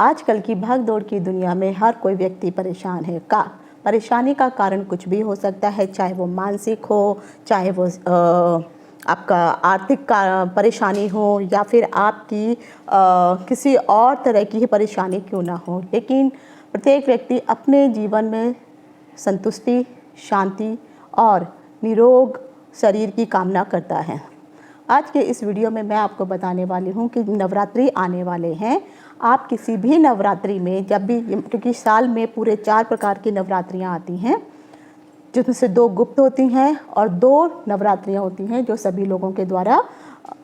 आजकल की भाग-दौड़ की दुनिया में हर कोई व्यक्ति परेशान है। परेशानी का कारण कुछ भी हो सकता है, चाहे वो मानसिक हो, चाहे वो आपका आर्थिक का परेशानी हो या फिर आपकी किसी और तरह की ही परेशानी क्यों ना हो। लेकिन प्रत्येक व्यक्ति अपने जीवन में संतुष्टि, शांति और निरोग शरीर की कामना करता है। आज के इस वीडियो में मैं आपको बताने वाली हूँ कि नवरात्रि आने वाले हैं। आप किसी भी नवरात्रि में जब भी, क्योंकि साल में पूरे 4 प्रकार की नवरात्रियाँ आती हैं, जिसमें से 2 गुप्त होती हैं और 2 नवरात्रियाँ होती हैं जो सभी लोगों के द्वारा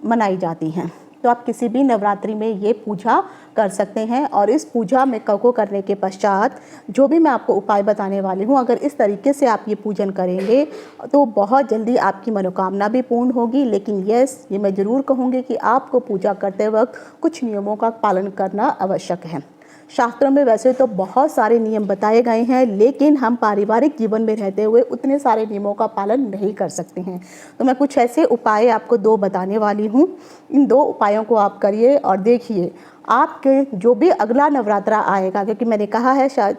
मनाई जाती हैं। तो आप किसी भी नवरात्रि में ये पूजा कर सकते हैं और इस पूजा में को करने के पश्चात जो भी मैं आपको उपाय बताने वाली हूँ, अगर इस तरीके से आप ये पूजन करेंगे तो बहुत जल्दी आपकी मनोकामना भी पूर्ण होगी। लेकिन ये मैं ज़रूर कहूँगी कि आपको पूजा करते वक्त कुछ नियमों का पालन करना आवश्यक है। शास्त्रों में वैसे तो बहुत सारे नियम बताए गए हैं, लेकिन हम पारिवारिक जीवन में रहते हुए उतने सारे नियमों का पालन नहीं कर सकते हैं। तो मैं कुछ ऐसे उपाय आपको 2 बताने वाली हूँ। इन 2 उपायों को आप करिए और देखिए आपके जो भी अगला नवरात्रा आएगा, क्योंकि मैंने कहा है शायद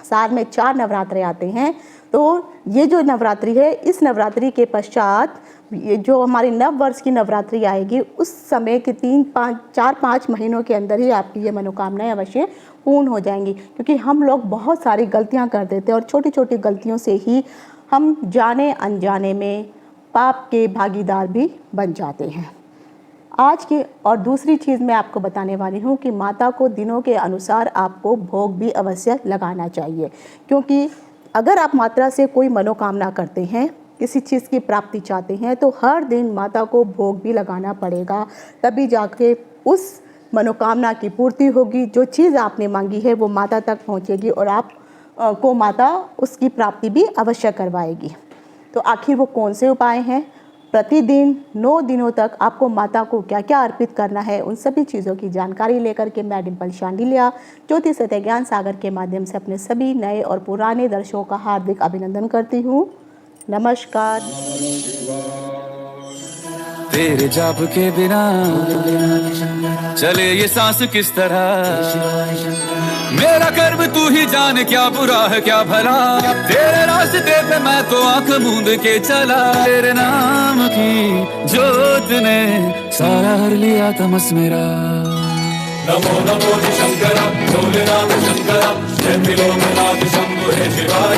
साल में 4 नवरात्रे आते हैं, तो ये जो नवरात्रि है, इस नवरात्रि के पश्चात ये जो हमारी नव वर्ष की नवरात्रि आएगी, उस समय के 4-5 महीनों के अंदर ही आपकी ये मनोकामनाएं अवश्य पूर्ण हो जाएंगी। क्योंकि हम लोग बहुत सारी गलतियां कर देते हैं और छोटी छोटी गलतियों से ही हम जाने अनजाने में पाप के भागीदार भी बन जाते हैं। आज की और दूसरी चीज़ मैं आपको बताने वाली हूँ कि माता को दिनों के अनुसार आपको भोग भी अवश्य लगाना चाहिए। क्योंकि अगर आप माता से कोई मनोकामना करते हैं, किसी चीज़ की प्राप्ति चाहते हैं, तो हर दिन माता को भोग भी लगाना पड़ेगा, तभी जाके उस मनोकामना की पूर्ति होगी। जो चीज़ आपने मांगी है वो माता तक पहुँचेगी और आप को माता उसकी प्राप्ति भी अवश्य करवाएगी। तो आखिर वो कौन से उपाय हैं? प्रतिदिन 9 दिनों तक आपको माता को क्या क्या अर्पित करना है, उन सभी चीज़ों की जानकारी लेकर के मैं डिम्पल शांडिल्या ज्योतिष तथा ज्ञान सागर के माध्यम से अपने सभी नए और पुराने दर्शकों का हार्दिक अभिनंदन करती हूँ। नमस्कार। तेरे जाप के बिना चले ये सांस किस तरह, मेरा कर्म तू ही जाने क्या बुरा है क्या भला, तेरे रास्ते पे मैं तो आंख मूंद के चला। तेरे नाम की जोत ने सारा हर लिया तमस मेरा। नमो नमो शंकरा भोलेनाथ शंकरा, जय त्रिलोकनाथ शंभो हे शिवाय।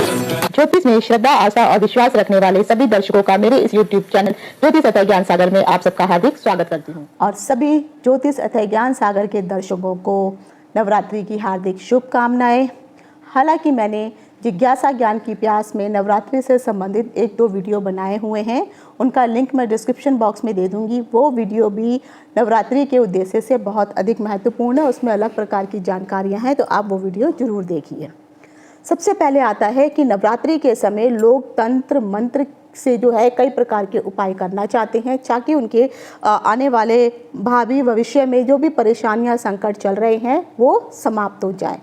ज्योतिष में श्रद्धा, आस्था और विश्वास रखने वाले सभी दर्शकों का मेरे इस YouTube चैनल ज्योतिष तथा ज्ञान सागर में आप सबका हार्दिक स्वागत करती हूँ। और सभी ज्योतिष तथा ज्ञान सागर के दर्शकों को नवरात्रि की हार्दिक शुभकामनाएं। हालांकि मैंने जिज्ञासा ज्ञान की प्यास में नवरात्रि से संबंधित 1-2 वीडियो बनाए हुए हैं, उनका लिंक मैं डिस्क्रिप्शन बॉक्स में दे दूंगी। वो वीडियो भी नवरात्रि के उद्देश्य से बहुत अधिक महत्वपूर्ण है, उसमें अलग प्रकार की जानकारियां हैं, तो आप वो वीडियो ज़रूर देखिए। सबसे पहले आता है कि नवरात्रि के समय लोग तंत्र मंत्र से जो है कई प्रकार के उपाय करना चाहते हैं, ताकि उनके आने वाले भावी भविष्य में जो भी परेशानियां संकट चल रहे हैं वो समाप्त हो जाए।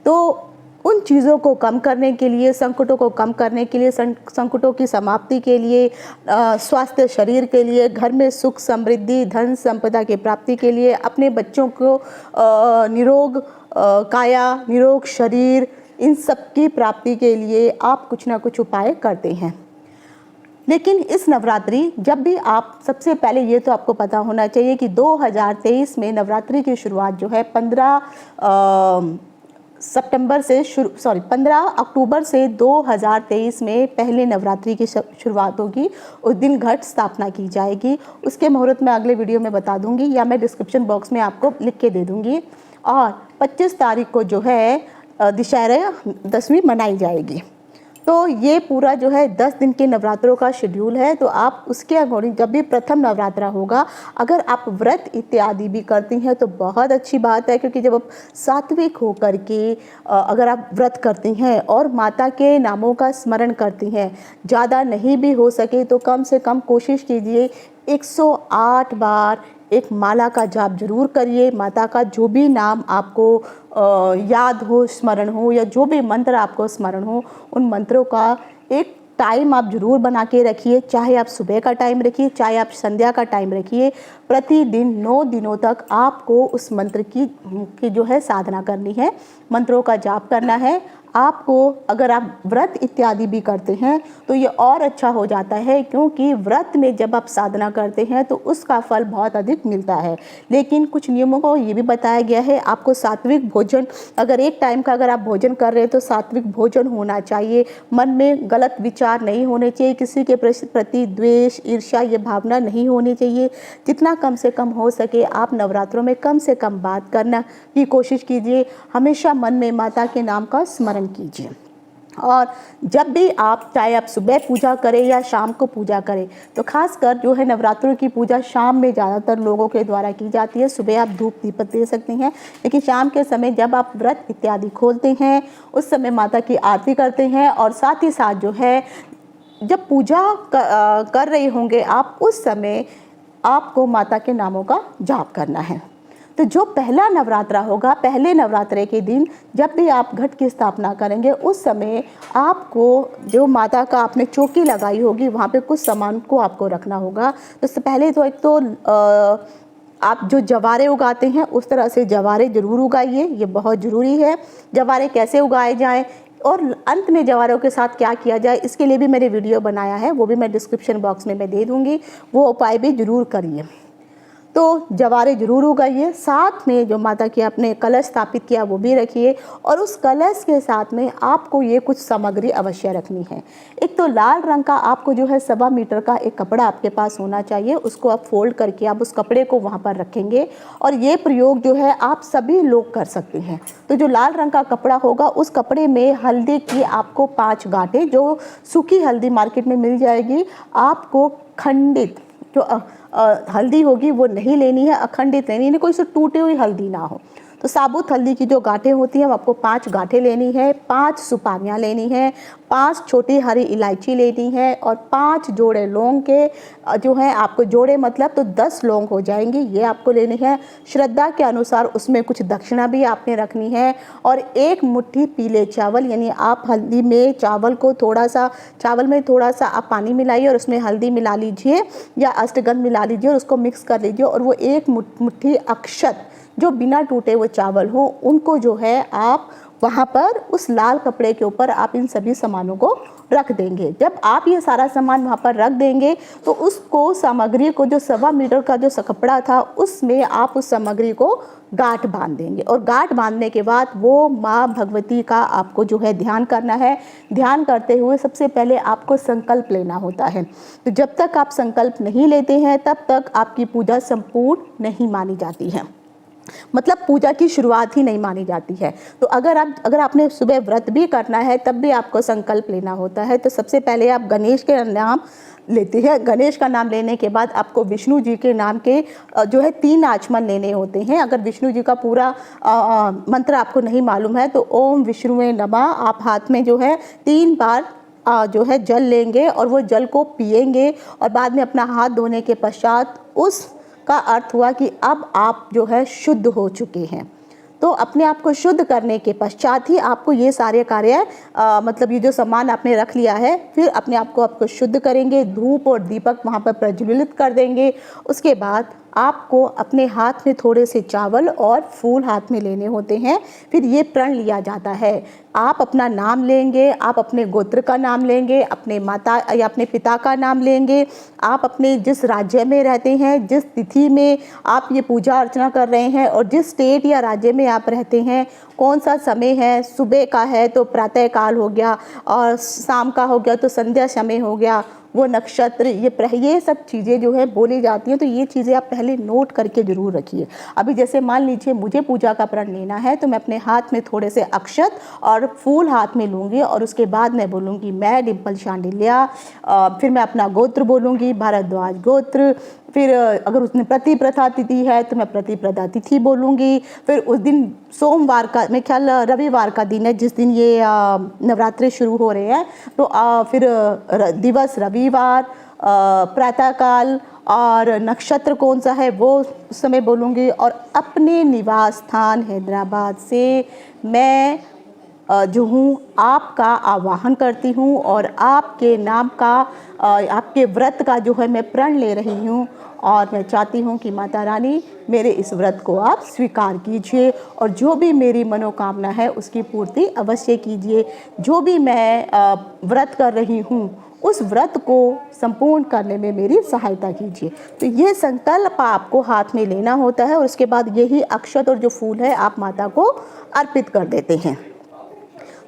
तो उन चीज़ों को कम करने के लिए, संकटों को कम करने के लिए, संकटों की समाप्ति के लिए, स्वास्थ्य शरीर के लिए, घर में सुख समृद्धि धन संपदा की प्राप्ति के लिए, अपने बच्चों को निरोग काया, निरोग शरीर, इन सब की प्राप्ति के लिए आप कुछ ना कुछ उपाय करते हैं। लेकिन इस नवरात्रि जब भी आप, सबसे पहले ये तो आपको पता होना चाहिए कि 2023 में नवरात्रि की शुरुआत जो है 15 अक्टूबर से 2023 में पहले नवरात्रि की शुरुआत होगी। उस दिन घट स्थापना की जाएगी। उसके मुहूर्त मैं अगले वीडियो में बता दूंगी या मैं डिस्क्रिप्शन बॉक्स में आपको लिख के दे दूंगी। और 25 तारीख को जो है दशहरा दशमी मनाई जाएगी। तो ये पूरा जो है 10 दिन के नवरात्रों का शेड्यूल है। तो आप उसके अकॉर्डिंग जब भी प्रथम नवरात्रा होगा, अगर आप व्रत इत्यादि भी करती हैं तो बहुत अच्छी बात है, क्योंकि जब आप सात्विक होकर के अगर आप व्रत करती हैं और माता के नामों का स्मरण करती हैं, ज़्यादा नहीं भी हो सके तो कम से कम कोशिश कीजिए 108 बार एक माला का जाप जरूर करिए। माता का जो भी नाम आपको याद हो, स्मरण हो, या जो भी मंत्र आपको स्मरण हो, उन मंत्रों का एक टाइम आप ज़रूर बना के रखिए, चाहे आप सुबह का टाइम रखिए, चाहे आप संध्या का टाइम रखिए। प्रतिदिन 9 दिनों तक आपको उस मंत्र की जो है साधना करनी है, मंत्रों का जाप करना है। आपको अगर आप व्रत इत्यादि भी करते हैं तो ये और अच्छा हो जाता है, क्योंकि व्रत में जब आप साधना करते हैं तो उसका फल बहुत अधिक मिलता है। लेकिन कुछ नियमों को ये भी बताया गया है, आपको सात्विक भोजन, अगर एक टाइम का अगर आप भोजन कर रहे हैं तो सात्विक भोजन होना चाहिए। मन में गलत विचार नहीं होने चाहिए, किसी के प्रति द्वेष, ईर्ष्या, ये भावना नहीं होनी चाहिए। जितना कम से कम हो सके आप नवरात्रों में कम से कम बात करना की कोशिश कीजिए। हमेशा मन में माता के नाम का स्मरण कीजिए। और जब भी आप, चाहे आप सुबह पूजा करें या शाम को पूजा करें, तो खासकर जो है नवरात्रों की पूजा शाम में ज़्यादातर लोगों के द्वारा की जाती है। सुबह आप धूप दीपक दे सकती हैं, लेकिन शाम के समय जब आप व्रत इत्यादि खोलते हैं उस समय माता की आरती करते हैं, और साथ ही साथ जो है जब पूजा कर रहे होंगे आप, उस समय आपको माता के नामों का जाप करना है। तो जो पहला नवरात्रा होगा, पहले नवरात्रे के दिन जब भी आप घट की स्थापना करेंगे, उस समय आपको जो माता का आपने चौकी लगाई होगी वहाँ पे कुछ सामान को आपको रखना होगा। तो उससे पहले तो एक तो आप जो जवारे उगाते हैं उस तरह से जवारे ज़रूर उगाइए, ये बहुत ज़रूरी है। जवारे कैसे उगाए जाएँ और अंत में जवारों के साथ क्या किया जाए, इसके लिए भी मैंने वीडियो बनाया है, वो भी मैं डिस्क्रिप्शन बॉक्स में मैं दे दूँगी, वो उपाय भी ज़रूर करिए। तो जवारे ज़रूर उगाइए, साथ में जो माता की आपने कलश स्थापित किया वो भी रखिए, और उस कलश के साथ में आपको ये कुछ सामग्री अवश्य रखनी है। एक तो लाल रंग का आपको जो है 1.25 मीटर का एक कपड़ा आपके पास होना चाहिए, उसको आप फोल्ड करके आप उस कपड़े को वहाँ पर रखेंगे, और ये प्रयोग जो है आप सभी लोग कर सकते हैं। तो जो लाल रंग का कपड़ा होगा, उस कपड़े में हल्दी की आपको 5 गांठें, जो सूखी हल्दी मार्केट में मिल जाएगी, आपको खंडित जो हल्दी होगी वो नहीं लेनी है, अखंडित लेनी है, कोई से टूटी हुई हल्दी ना हो। तो साबुत हल्दी की जो गांठें होती हैं वो आपको 5 गांठें लेनी है, 5 सुपारियाँ लेनी है, 5 छोटी हरी इलायची लेनी है, और 5 जोड़े लौंग के जो है, आपको जोड़े मतलब तो 10 लौंग हो जाएंगे, ये आपको लेनी है। श्रद्धा के अनुसार उसमें कुछ दक्षिणा भी आपने रखनी है, और 1 मुट्ठी पीले चावल, यानी आप हल्दी में चावल को चावल में थोड़ा सा आप पानी मिलाइए और उसमें हल्दी मिला लीजिए या अष्टगंध मिला लीजिए और उसको मिक्स कर लीजिए, और वो 1 मुट्ठी अक्षत जो बिना टूटे हुए चावल हो, उनको जो है आप वहाँ पर उस लाल कपड़े के ऊपर आप इन सभी सामानों को रख देंगे। जब आप ये सारा सामान वहाँ पर रख देंगे तो उसको, सामग्री को, जो 1.25 मीटर का जो कपड़ा था उसमें आप उस सामग्री को गांठ बांध देंगे, और गांठ बांधने के बाद वो माँ भगवती का आपको जो है ध्यान करना है। ध्यान करते हुए सबसे पहले आपको संकल्प लेना होता है। तो जब तक आप संकल्प नहीं लेते हैं तब तक आपकी पूजा संपूर्ण नहीं मानी जाती है, मतलब पूजा की शुरुआत ही नहीं मानी जाती है। तो अगर आपने सुबह व्रत भी करना है तब भी आपको संकल्प लेना होता है। तो सबसे पहले आप गणेश के नाम लेते हैं, गणेश का नाम लेने के बाद आपको विष्णु जी के नाम के जो है 3 आचमन लेने होते हैं। अगर विष्णु जी का पूरा मंत्र आपको नहीं मालूम है तो ओम विष्णुवे नमः आप हाथ में जो है 3 बार जो है जल लेंगे, और वो जल को पिएंगे, और बाद में अपना हाथ धोने के पश्चात उस का अर्थ हुआ कि अब आप जो है शुद्ध हो चुके हैं। तो अपने आप को शुद्ध करने के पश्चात ही आपको ये सारे कार्य मतलब ये जो सामान आपने रख लिया है, फिर अपने आप को आपको शुद्ध करेंगे, धूप और दीपक वहाँ पर प्रज्वलित कर देंगे। उसके बाद आपको अपने हाथ में थोड़े से चावल और फूल हाथ में लेने होते हैं। फिर ये प्रण लिया जाता है, आप अपना नाम लेंगे, आप अपने गोत्र का नाम लेंगे, अपने माता या अपने पिता का नाम लेंगे, आप अपने जिस राज्य में रहते हैं, जिस तिथि में आप ये पूजा अर्चना कर रहे हैं, और जिस स्टेट या राज्य में आप रहते हैं, कौन सा समय है, सुबह का है तो प्रातः काल हो गया, और शाम का हो गया तो संध्या समय हो गया, वो नक्षत्र, ये सब चीज़ें जो है बोली जाती हैं। तो ये चीज़ें आप पहले नोट करके ज़रूर रखिए। अभी जैसे मान लीजिए मुझे पूजा का प्रण लेना है, तो मैं अपने हाथ में थोड़े से अक्षत और फूल हाथ में लूँगी, और उसके बाद मैं बोलूँगी मैं डिम्पल शांडिल्या, फिर मैं अपना गोत्र बोलूँगी भारद्वाज गोत्र, फिर अगर उसने प्रतिप्रथा तिथि है तो मैं प्रतिप्रथा तिथि बोलूँगी। फिर उस दिन सोमवार का, मैं ख्याल रविवार का दिन है जिस दिन ये नवरात्रि शुरू हो रहे हैं, तो फिर दिवस रविवार, प्रातःकाल और नक्षत्र कौन सा है वो उस समय बोलूँगी। और अपने निवास स्थान हैदराबाद से मैं जो हूँ आपका आवाहन करती हूँ और आपके नाम का आपके व्रत का जो है मैं प्रण ले रही हूँ और मैं चाहती हूँ कि माता रानी मेरे इस व्रत को आप स्वीकार कीजिए और जो भी मेरी मनोकामना है उसकी पूर्ति अवश्य कीजिए। जो भी मैं व्रत कर रही हूँ उस व्रत को संपूर्ण करने में मेरी सहायता कीजिए। तो ये संकल्प आपको हाथ में लेना होता है और उसके बाद यही अक्षत और जो फूल है आप माता को अर्पित कर देते हैं।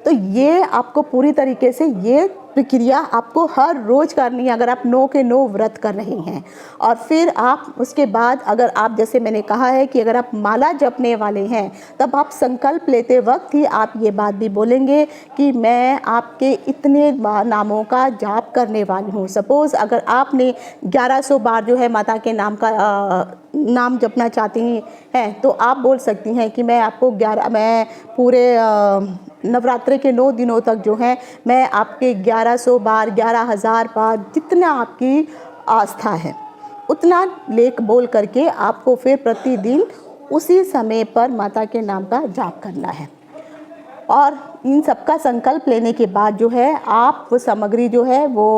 तो ये आपको पूरी तरीके से ये प्रक्रिया आपको हर रोज़ करनी है अगर आप 9 के 9 व्रत कर रहे हैं। और फिर आप उसके बाद अगर आप जैसे मैंने कहा है कि अगर आप माला जपने वाले हैं तब आप संकल्प लेते वक्त ही आप ये बात भी बोलेंगे कि मैं आपके इतने नामों का जाप करने वाली हूँ। सपोज़ अगर आपने 1100 बार जो है माता के नाम का नाम जपना चाहती हैं तो आप बोल सकती हैं कि मैं पूरे नवरात्रि के 9 दिनों तक जो है मैं आपके 1100 बार 11,000 बार जितना आपकी आस्था है उतना लेख बोल करके आपको फिर प्रतिदिन उसी समय पर माता के नाम का जाप करना है। और इन सबका संकल्प लेने के बाद जो है आप वो सामग्री जो है वो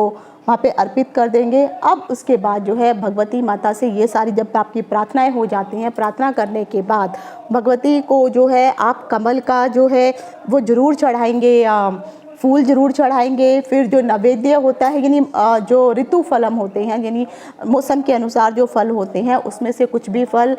वहाँ पे अर्पित कर देंगे। अब उसके बाद जो है भगवती माता से ये सारी जब आपकी प्रार्थनाएं हो जाती हैं, प्रार्थना करने के बाद भगवती को जो है आप कमल का जो है वो ज़रूर चढ़ाएंगे, फूल ज़रूर चढ़ाएंगे। फिर जो नैवेद्य होता है यानी जो ऋतु फलम होते हैं यानी मौसम के अनुसार जो फल होते हैं उसमें से कुछ भी फल,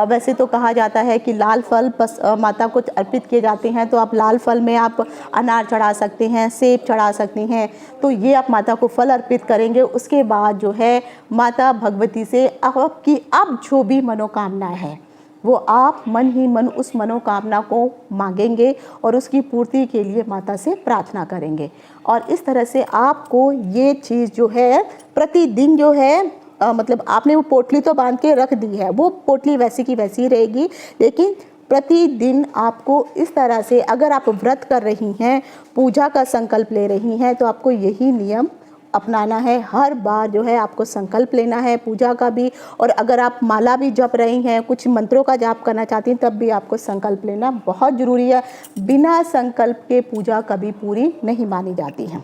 वैसे तो कहा जाता है कि लाल फल माता को अर्पित किए जाते हैं तो आप लाल फल में आप अनार चढ़ा सकते हैं, सेब चढ़ा सकते हैं। तो ये आप माता को फल अर्पित करेंगे। उसके बाद जो है माता भगवती से आपकी अब जो भी मनोकामना है वो आप मन ही मन उस मनोकामना को मांगेंगे और उसकी पूर्ति के लिए माता से प्रार्थना करेंगे। और इस तरह से आपको ये चीज़ जो है प्रतिदिन जो है मतलब आपने वो पोटली तो बांध के रख दी है, वो पोटली वैसी की वैसी रहेगी, लेकिन प्रतिदिन आपको इस तरह से अगर आप व्रत कर रही हैं, पूजा का संकल्प ले रही हैं तो आपको यही नियम अपनाना है। हर बार जो है आपको संकल्प लेना है पूजा का भी, और अगर आप माला भी जप रही हैं, कुछ मंत्रों का जाप करना चाहती हैं तब भी आपको संकल्प लेना बहुत ज़रूरी है। बिना संकल्प के पूजा कभी पूरी नहीं मानी जाती है।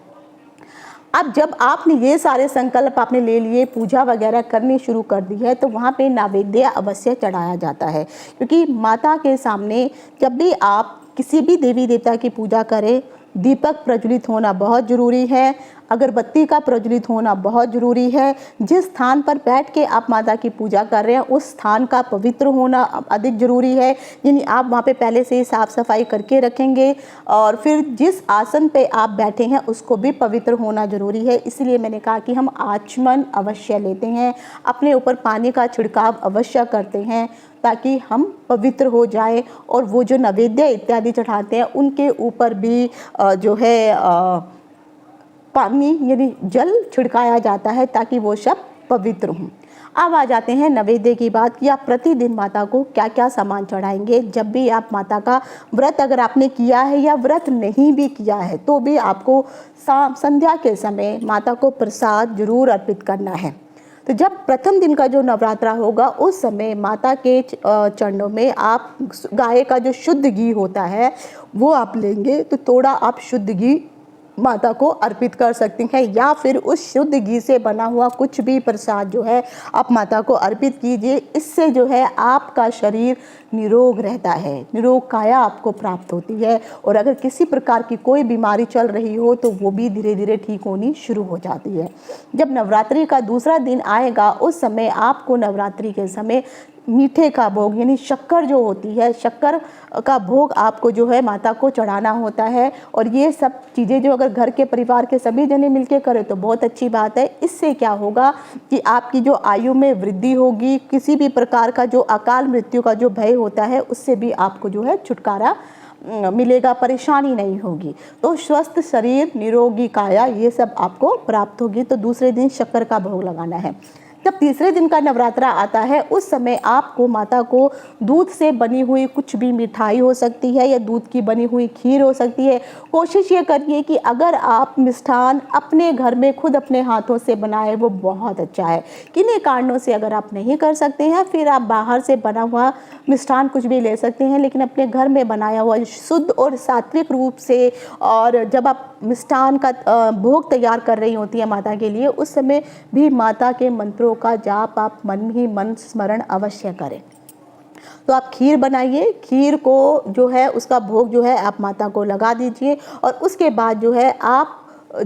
अब जब आपने ये सारे संकल्प आपने ले लिए, पूजा वगैरह करनी शुरू कर दी है, तो वहाँ पे नैवेद्य अवश्य चढ़ाया जाता है, क्योंकि माता के सामने जब भी आप किसी भी देवी देवता की पूजा करें दीपक प्रज्वलित होना बहुत ज़रूरी है, अगरबत्ती का प्रज्वलित होना बहुत ज़रूरी है। जिस स्थान पर बैठ के आप माता की पूजा कर रहे हैं उस स्थान का पवित्र होना अधिक ज़रूरी है, यानी आप वहाँ पे पहले से ही साफ़ सफाई करके रखेंगे। और फिर जिस आसन पे आप बैठे हैं उसको भी पवित्र होना ज़रूरी है। इसलिए मैंने कहा कि हम आचमन अवश्य लेते हैं, अपने ऊपर पानी का छिड़काव अवश्य करते हैं ताकि हम पवित्र हो जाए। और वो जो नैवेद्य इत्यादि चढ़ाते हैं उनके ऊपर भी जो है पानी यानी जल छिड़काया जाता है ताकि वो सब पवित्र हों। अब आ जाते हैं नैवेद्य की बात कि आप प्रतिदिन माता को क्या क्या सामान चढ़ाएंगे। जब भी आप माता का व्रत अगर आपने किया है या व्रत नहीं भी किया है तो भी आपको संध्या के समय माता को प्रसाद जरूर अर्पित करना है। तो जब प्रथम दिन का जो नवरात्रा होगा उस समय माता के चरणों में आप गाय का जो शुद्ध घी होता है वो आप लेंगे, तो थोड़ा आप शुद्ध घी माता को अर्पित कर सकती हैं, या फिर उस शुद्ध घी से बना हुआ कुछ भी प्रसाद जो है आप माता को अर्पित कीजिए। इससे जो है आपका शरीर निरोग रहता है, निरोग काया आपको प्राप्त होती है। और अगर किसी प्रकार की कोई बीमारी चल रही हो तो वो भी धीरे धीरे ठीक होनी शुरू हो जाती है। जब नवरात्रि का दूसरा दिन आएगा उस समय आपको नवरात्रि के समय मीठे का भोग यानी शक्कर जो होती है, शक्कर का भोग आपको जो है माता को चढ़ाना होता है। और ये सब चीज़ें जो अगर घर के परिवार के सभी जने मिलके करें तो बहुत अच्छी बात है। इससे क्या होगा कि आपकी जो आयु में वृद्धि होगी, किसी भी प्रकार का जो अकाल मृत्यु का जो भय होता है उससे भी आपको जो है छुटकारा मिलेगा, परेशानी नहीं होगी। तो स्वस्थ शरीर, निरोगी काया, ये सब आपको प्राप्त होगी। तो दूसरे दिन शक्कर का भोग लगाना है। जब तीसरे दिन का नवरात्रा आता है उस समय आपको माता को दूध से बनी हुई कुछ भी मिठाई हो सकती है या दूध की बनी हुई खीर हो सकती है। कोशिश ये करिए कि अगर आप मिष्ठान अपने घर में खुद अपने हाथों से बनाए वो बहुत अच्छा है। किन्हीं कारणों से अगर आप नहीं कर सकते हैं फिर आप बाहर से बना हुआ मिष्ठान कुछ भी ले सकते हैं, लेकिन अपने घर में बनाया हुआ शुद्ध और सात्विक रूप से। और जब आप मिष्ठान का भोग तैयार कर रही होती है माता के लिए उस समय भी माता के मंत्रों का जाप आप मन ही मन स्मरण अवश्य करें। तो आप खीर बनाइए, खीर को जो है उसका भोग जो है आप माता को लगा दीजिए और उसके बाद जो है आप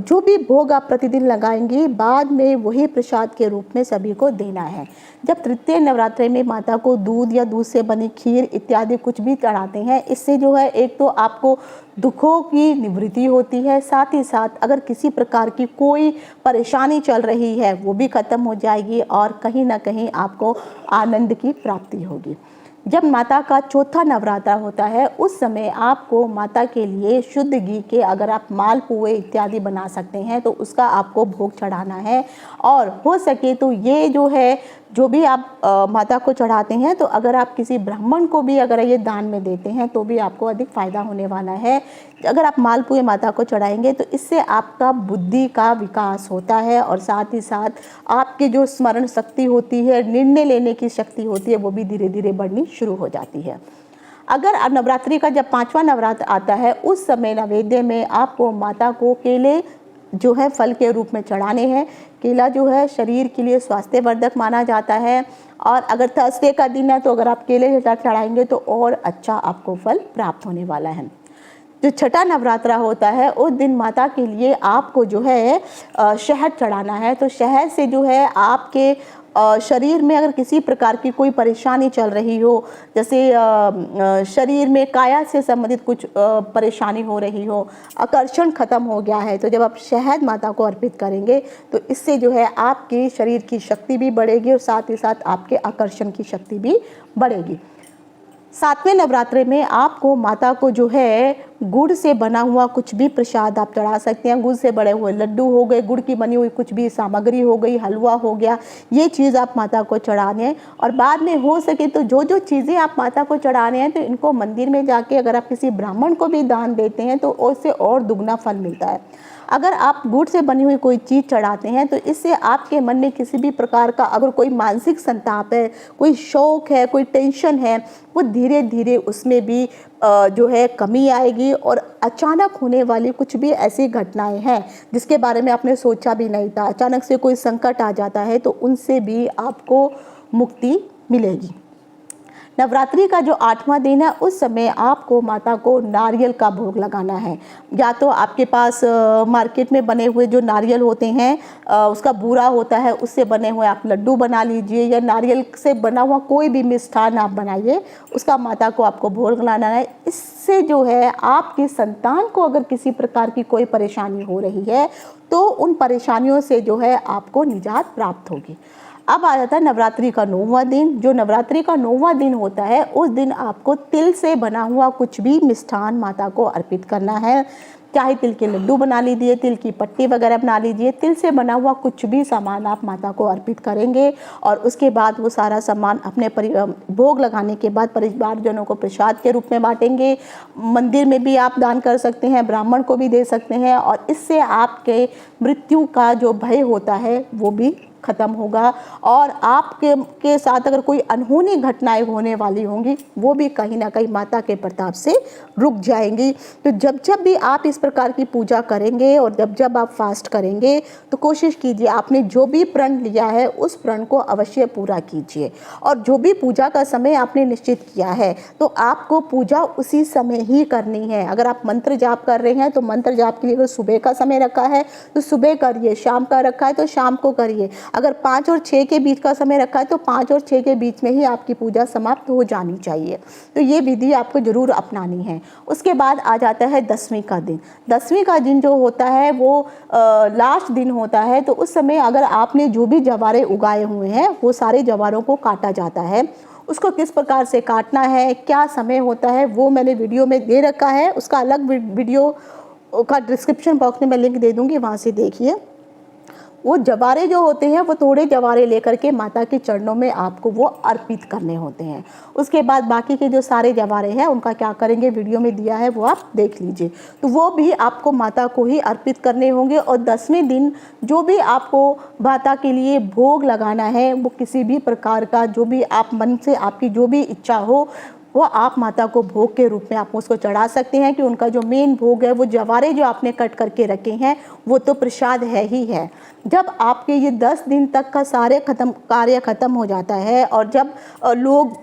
जो भी भोग आप प्रतिदिन लगाएंगी बाद में वही प्रसाद के रूप में सभी को देना है। जब तृतीय नवरात्रि में माता को दूध या दूध से बनी खीर इत्यादि कुछ भी चढ़ाते हैं, इससे जो है एक तो आपको दुखों की निवृत्ति होती है, साथ ही साथ अगर किसी प्रकार की कोई परेशानी चल रही है वो भी खत्म हो जाएगी और कहीं ना कहीं आपको आनंद की प्राप्ति होगी। जब माता का चौथा नवरात्रा होता है उस समय आपको माता के लिए शुद्ध घी के अगर आप मालपुए इत्यादि बना सकते हैं तो उसका आपको भोग चढ़ाना है। और हो सके तो ये जो है जो भी आप माता को चढ़ाते हैं तो अगर आप किसी ब्राह्मण को भी अगर ये दान में देते हैं तो भी आपको अधिक फ़ायदा होने वाला है। अगर आप मालपुए माता को चढ़ाएंगे तो इससे आपका बुद्धि का विकास होता है और साथ ही साथ आपकी जो स्मरण शक्ति होती है, निर्णय लेने की शक्ति होती है वो भी धीरे धीरे बढ़नी शुरू हो जाती है। अगर नवरात्रि का जब 5वां नवरात्र आता है उस समय नैवेद्य में आपको माता को केले जो है फल के रूप में चढ़ाने हैं। केला जो है शरीर के लिए स्वास्थ्यवर्धक माना जाता है और अगर थर्सडे का दिन है तो अगर आप केले चढ़ाएंगे तो और अच्छा आपको फल प्राप्त होने वाला है। जो छठा नवरात्रा होता है उस दिन माता के लिए आपको जो है शहद चढ़ाना है। तो शहद से जो है आपके शरीर में अगर किसी प्रकार की कोई परेशानी चल रही हो, जैसे शरीर में काया से संबंधित कुछ परेशानी हो रही हो, आकर्षण खत्म हो गया है, तो जब आप शहद माता को अर्पित करेंगे तो इससे जो है आपके शरीर की शक्ति भी बढ़ेगी और साथ ही साथ आपके आकर्षण की शक्ति भी बढ़ेगी। 7वें नवरात्रे में आपको माता को जो है गुड़ से बना हुआ कुछ भी प्रसाद आप चढ़ा सकते हैं। गुड़ से बड़े हुए लड्डू हो गए, गुड़ की बनी हुई कुछ भी सामग्री हो गई, हलवा हो गया, ये चीज़ आप माता को चढ़ाने हैं। और बाद में हो सके तो जो जो चीज़ें आप माता को चढ़ाने हैं तो इनको मंदिर में जाके अगर आप किसी ब्राह्मण को भी दान देते हैं तो उससे और दुगना फल मिलता है। अगर आप गुड़ से बनी हुई कोई चीज़ चढ़ाते हैं तो इससे आपके मन में किसी भी प्रकार का अगर कोई मानसिक संताप है, कोई शौक है, कोई टेंशन है, वो धीरे धीरे उसमें भी जो है कमी आएगी। और अचानक होने वाली कुछ भी ऐसी घटनाएं हैं जिसके बारे में आपने सोचा भी नहीं था, अचानक से कोई संकट आ जाता है तो उनसे भी आपको मुक्ति मिलेगी। नवरात्रि का जो 8वां दिन है उस समय आपको माता को नारियल का भोग लगाना है। या तो आपके पास मार्केट में बने हुए जो नारियल होते हैं उसका बूरा होता है, उससे बने हुए आप लड्डू बना लीजिए या नारियल से बना हुआ कोई भी मिष्ठान आप बनाइए, उसका माता को आपको भोग लगाना है। इससे जो है आपकी संतान को अगर किसी प्रकार की कोई परेशानी हो रही है तो उन परेशानियों से जो है आपको निजात प्राप्त होगी। अब आ जाता है नवरात्रि का 9वां दिन। जो नवरात्रि का 9वां दिन होता है उस दिन आपको तिल से बना हुआ कुछ भी मिष्ठान माता को अर्पित करना है। चाहे तिल के लड्डू बना लीजिए, तिल की पट्टी वगैरह बना लीजिए, तिल से बना हुआ कुछ भी सामान आप माता को अर्पित करेंगे और उसके बाद वो सारा सामान अपने भोग लगाने के बाद परिवारजनों को प्रसाद के रूप में बांटेंगे। मंदिर में भी आप दान कर सकते हैं, ब्राह्मण को भी दे सकते हैं और इससे आपके मृत्यु का जो भय होता है वो भी खत्म होगा और आपके साथ अगर कोई अनहोनी घटनाएं होने वाली होंगी वो भी कहीं ना कहीं माता के प्रताप से रुक जाएंगी। तो जब जब भी आप इस प्रकार की पूजा करेंगे और जब जब आप फास्ट करेंगे तो कोशिश कीजिए आपने जो भी प्रण लिया है उस प्रण को अवश्य पूरा कीजिए। और जो भी पूजा का समय आपने निश्चित किया है तो आपको पूजा उसी समय ही करनी है। अगर आप मंत्र जाप कर रहे हैं तो मंत्र जाप के लिए अगर सुबह का समय रखा है तो सुबह करिए, शाम का रखा है तो शाम को करिए। अगर 5 और 6 के बीच का समय रखा है तो 5 और 6 के बीच में ही आपकी पूजा समाप्त हो जानी चाहिए। तो ये विधि आपको जरूर अपनानी है। उसके बाद आ जाता है 10वीं का दिन। 10वीं का दिन जो होता है वो लास्ट दिन होता है। तो उस समय अगर आपने जो भी जवारे उगाए हुए हैं वो सारे जवारों को काटा जाता है। उसको किस प्रकार से काटना है, क्या समय होता है, वो मैंने वीडियो में दे रखा है। उसका अलग वीडियो का डिस्क्रिप्शन बॉक्स में मैं लिंक दे दूँगी, वहाँ से देखिए। वो जवारे जो होते हैं वो थोड़े जवारे लेकर के माता के चरणों में आपको वो अर्पित करने होते हैं। उसके बाद बाकी के जो सारे जवारे हैं उनका क्या करेंगे, वीडियो में दिया है वो आप देख लीजिए। तो वो भी आपको माता को ही अर्पित करने होंगे। और 10वें दिन जो भी आपको माता के लिए भोग लगाना है, वो किसी भी प्रकार का जो भी आप मन से आपकी जो भी इच्छा हो वो आप माता को भोग के रूप में आप उसको चढ़ा सकते हैं। कि उनका जो मेन भोग है वो जवारे जो आपने कट करके रखे हैं वो तो प्रसाद है ही है। जब आपके ये 10 दिन तक का सारे कार्य ख़त्म हो जाता है और जब लोग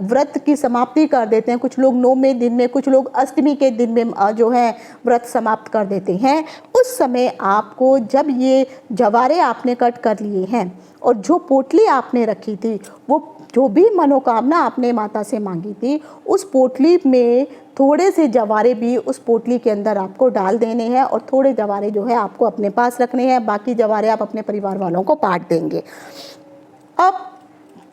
व्रत की समाप्ति कर देते हैं, कुछ लोग 9वें दिन में, कुछ लोग अष्टमी के दिन में जो है व्रत समाप्त कर देते हैं, उस समय आपको जब ये जवारे आपने कट कर लिए हैं और जो पोटली आपने रखी थी, वो जो भी मनोकामना आपने माता से मांगी थी, उस पोटली में थोड़े से जवारे भी उस पोटली के अंदर आपको डाल देने हैं और थोड़े जवारे जो है आपको अपने पास रखने हैं। बाकी जवारे आप अपने परिवार वालों को बांट देंगे। अब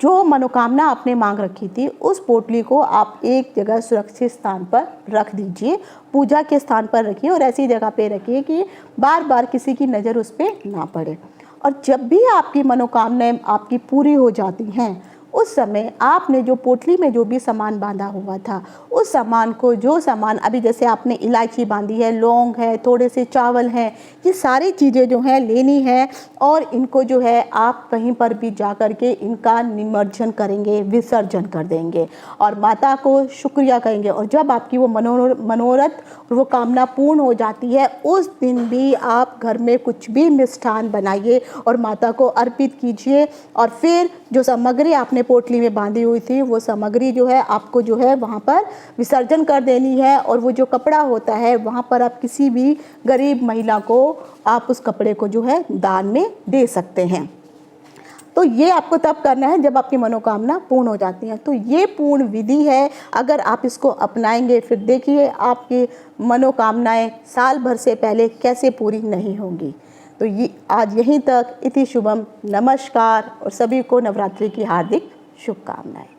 जो मनोकामना आपने मांग रखी थी उस पोटली को आप एक जगह सुरक्षित स्थान पर रख दीजिए, पूजा के स्थान पर रखिए और ऐसी जगह पे रखिए कि बार बार किसी की नज़र उस पर ना पड़े। और जब भी आपकी मनोकामनाएं आपकी पूरी हो जाती हैं, उस समय आपने जो पोटली में जो भी सामान बांधा हुआ था, उस सामान को, जो सामान अभी जैसे आपने इलायची बांधी है, लौंग है, थोड़े से चावल हैं, ये सारी चीज़ें जो हैं लेनी है और इनको जो है आप कहीं पर भी जा कर के इनका निमज्जन करेंगे, विसर्जन कर देंगे और माता को शुक्रिया कहेंगे। और जब आपकी वो मनोरथ और वो कामना पूर्ण हो जाती है, उस दिन भी आप घर में कुछ भी मिष्ठान बनाइए और माता को अर्पित कीजिए। और फिर जो सामग्री आपने पोटली में बांधी हुई थी वो सामग्री जो है आपको जो है वहाँ पर विसर्जन कर देनी है। और वो जो कपड़ा होता है वहाँ पर आप किसी भी गरीब महिला को आप उस कपड़े को जो है दान में दे सकते हैं। तो ये आपको तब करना है जब आपकी मनोकामना पूर्ण हो जाती है। तो ये पूर्ण विधि है, अगर आप इसको अपनाएंगे फिर देखिए आपकी मनोकामनाएं साल भर से पहले कैसे पूरी नहीं होंगी। तो ये आज यहीं तक। इति शुभम, नमस्कार और सभी को नवरात्रि की हार्दिक शुभकामनाएं।